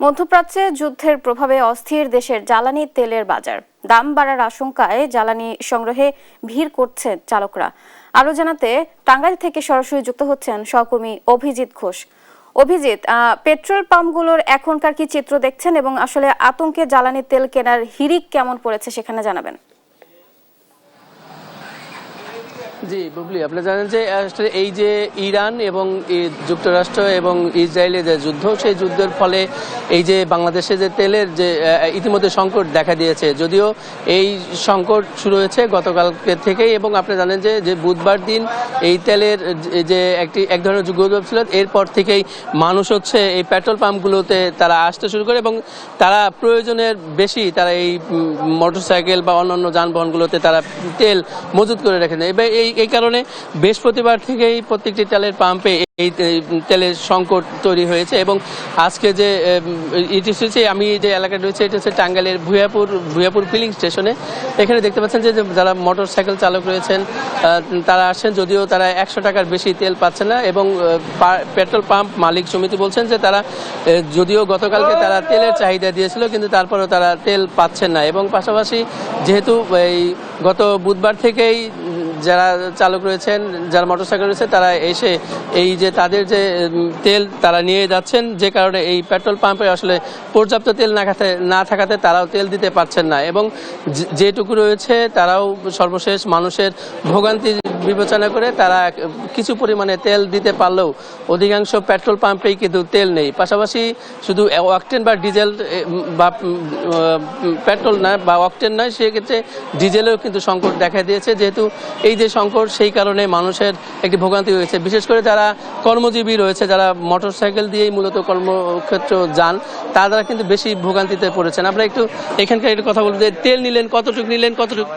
মধ্যপ্রাচ্যে যুদ্ধের প্রভাবে অস্থির দেশের জ্বালানি তেলের বাজার। দাম বাড়ার আশঙ্কায় জ্বালানি সংগ্রহে ভিড় করছে চালকরা। আরো জানাতে টাঙ্গাইল থেকে সরাসরি যুক্ত হচ্ছেন সহকর্মী অভিজিৎ ঘোষ। অভিজিৎ, পেট্রোল পাম্পগুলোর এখনকার কি চিত্র দেখছেন এবং আসলে আতঙ্কে জ্বালানি তেল কেনার হিড়িক কেমন পড়েছে সেখানে জানাবেন। জি বুবলি, আপনি জানেন যে আসলে এই যে ইরান এবং যুক্তরাষ্ট্র এবং ইসরায়েলের যে যুদ্ধ, সেই যুদ্ধের ফলে এই যে বাংলাদেশে যে তেলের যে ইতিমধ্যে সংকট দেখা দিয়েছে, যদিও এই সংকট শুরু হয়েছে গতকালকে থেকেই। এবং আপনি জানেন যে বুধবার দিন এই তেলের যে এক ধরনের যুদ্ধ ছিল, এরপর থেকেই মানুষ হচ্ছে এই পেট্রোল পাম্পগুলোতে তারা আসতে শুরু করে এবং তারা প্রয়োজনের বেশি তারা এই মোটরসাইকেল বা অন্যান্য যানবাহনগুলোতে তারা তেল মজুত করে রেখে দেয়। এই কারণে বৃহস্পতিবার থেকেই প্রত্যেকটি তেলের পাম্পে এই তেলের সংকট তৈরি হয়েছে। এবং আজকে যে এটি হচ্ছে, আমি যে এলাকায় রয়েছে এটি হচ্ছে টাঙ্গাইলের ভুয়াপুর ফিলিং স্টেশনে। এখানে দেখতে পাচ্ছেন যে যারা মোটর সাইকেল চালক রয়েছেন তারা আসছেন, যদিও তারা 100 টাকার বেশি তেল পাচ্ছেন না। এবং পেট্রোল পাম্প মালিক সমিতি বলছেন যে তারা যদিও গতকালকে তারা তেলের চাহিদা দিয়েছিল, কিন্তু তারপরেও তারা তেল পাচ্ছেন না। এবং পাশাপাশি যেহেতু এই গত বুধবার থেকেই যারা চালক রয়েছেন, যারা মোটরসাইকেল রয়েছে, তারা এসে এই যে তাদের যে তেল তারা নিয়ে যাচ্ছেন, যে কারণে এই পেট্রোল পাম্পে আসলে পর্যাপ্ত তেল না থাকাতে তারাও তেল দিতে পারছেন না। এবং যেটুকু রয়েছে তারাও সর্বশেষ মানুষের ভোগান্তি বিবেচনা করে তারা কিছু পরিমাণে তেল দিতে পারলেও অধিকাংশ পেট্রোল পাম্পেই কিন্তু তেল নেই। পাশাপাশি শুধু অকটেন বা ডিজেল বা পেট্রোল নয় বা অকটেন নয়, সেক্ষেত্রে ডিজেলেও কিন্তু সংকট দেখা দিয়েছে। যেহেতু এই যে সংকট, সেই কারণে মানুষের একটি ভোগান্তি হয়েছে। বিশেষ করে যারা কর্মজীবী রয়েছে, যারা মোটরসাইকেল দিয়েই মূলত কর্মক্ষেত্র যান, তারা কিন্তু বেশি ভোগান্তিতে পড়েছেন। আমরা একটু এখানকার একটু কথা বলবো যে তেল নিলেন কতটুকু,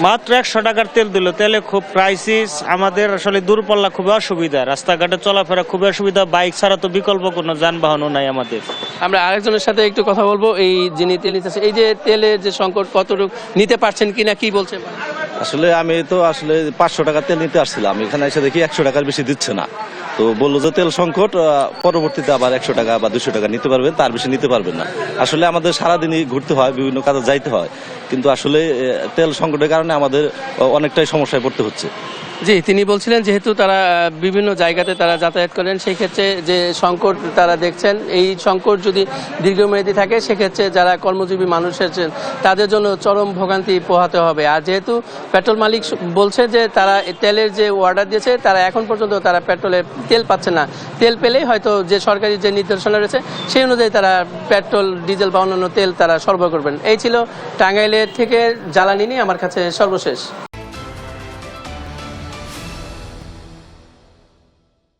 মাত্র 100 টাকার তেল দিল। তেলে খুব ক্রাইসিস, আমাদের আসলে দূরপাল্লা খুবই অসুবিধা, রাস্তাঘাটে চলাফেরা খুবই অসুবিধা, বাইক ছাড়া তো বিকল্প কোনো যানবাহনও নাই আমাদের। আমরা আরেকজনের সাথে একটু কথা বলবো, এই যিনি তেল নিতেছে, এই যে তেলের যে সংকট কতটুকু নিতে পারছেন কিনা, কি বলছেন? আসলে আমি তো 500 টাকা তেল নিতে আসছিলাম, এখানে এসে দেখি 100 টাকার বেশি দিচ্ছে না। তো বললো যে তেল সংকট, পরবর্তীতে আবার 100 টাকা বা 200 টাকা নিতে পারবেন, তার বেশি নিতে পারবেন না। আসলে আমাদের সারাদিনই ঘুরতে হয়, বিভিন্ন কাজে যাইতে হয়, কিন্তু আসলে তেল সংকটের কারণে আমাদের অনেকটাই সমস্যায় পড়তে হচ্ছে। জি, তিনি বলছিলেন যেহেতু তারা বিভিন্ন জায়গাতে তারা যাতায়াত করেন, সেই ক্ষেত্রে যে সংকট তারা দেখছেন, এই সংকট যদি দীর্ঘমেয়াদী থাকে সেক্ষেত্রে যারা কর্মজীবী মানুষ আছেন তাদের জন্য চরম ভোগান্তি পোহাতে হবে। আর যেহেতু পেট্রোল মালিক বলছে যে তারা তেলের যে অর্ডার দিয়েছে, তারা এখন পর্যন্ত তারা পেট্রোলের তেল পাচ্ছে না। তেল পেলেই হয়তো যে সরকারি যে নির্দেশনা রয়েছে সেই অনুযায়ী তারা পেট্রোল, ডিজেল বা অন্যান্য তেল তারা সরবরাহ করবেন। এই ছিল টাঙ্গাইলের থেকে জ্বালানি নিয়ে আমার কাছে সর্বশেষ।